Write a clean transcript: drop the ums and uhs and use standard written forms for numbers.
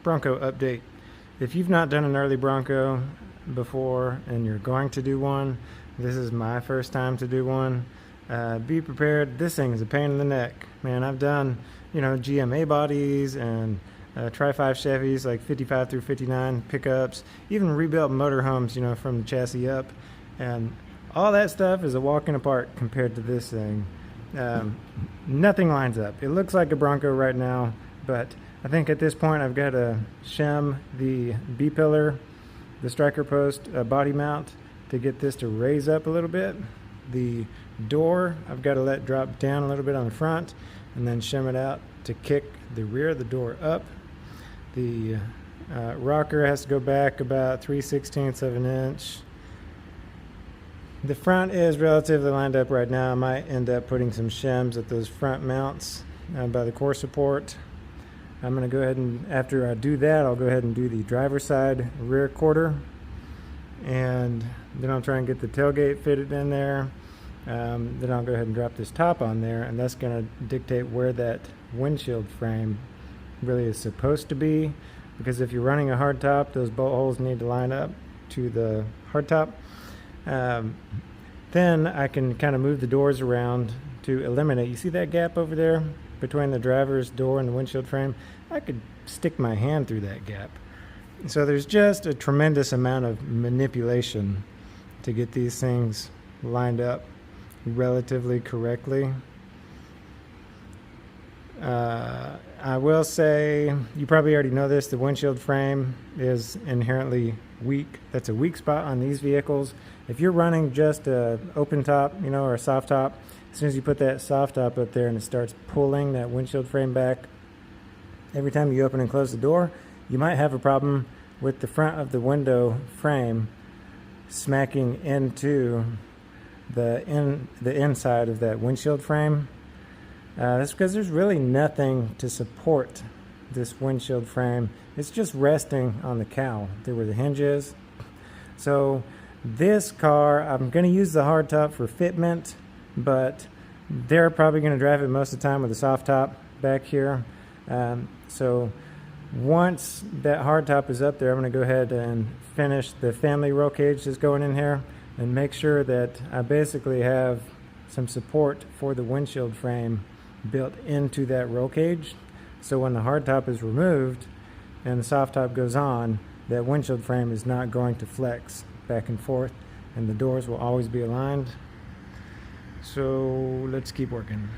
Bronco update. If you've not done an early Bronco before and you're going to do one, this is my first time to do one. Be prepared. This thing is a pain in the neck. Man, I've done, GMA bodies and Tri-5 Chevys like 55 through 59 pickups, even rebuilt motorhomes, from the chassis up. And all that stuff is a walk in the park compared to this thing. Nothing lines up. It looks like a Bronco right now, but I think at this point I've got to shim the B-pillar, the striker post body mount to get this to raise up a little bit. The door I've got to let drop down a little bit on the front and then shim it out to kick the rear of the door up. The rocker has to go back about 3/16 of an inch. The front is relatively lined up right now. I might end up putting some shims at those front mounts by the core support. I'm going to go ahead and, after I do that, I'll go ahead and do the driver's side rear quarter. And then I'll try and get the tailgate fitted in there. Then I'll go ahead and drop this top on there, and that's going to dictate where that windshield frame really is supposed to be. Because if you're running a hardtop, those bolt holes need to line up to the hardtop. Then I can kind of move the doors around to eliminate. You see that gap over there between the driver's door and the windshield frame? I could stick my hand through that gap. So there's just a tremendous amount of manipulation to get these things lined up relatively correctly. I will say, you probably already know this, the windshield frame is inherently weak. That's a weak spot on these vehicles. If you're running just a open top, or a soft top, as soon as you put that soft top up there and it starts pulling that windshield frame back, every time you open and close the door, you might have a problem with the front of the window frame smacking into the inside of that windshield frame. That's because there's really nothing to support this windshield frame. It's just resting on the cowl there where the hinge is. So this car, I'm going to use the hardtop for fitment, but they're probably going to drive it most of the time with a soft top back here. So once that hardtop is up there, I'm going to go ahead and finish the family roll cage that's going in here and make sure that I basically have some support for the windshield frame built into that roll cage. So when the hardtop is removed and the soft top goes on, that windshield frame is not going to flex back and forth, and the doors will always be aligned. So let's keep working.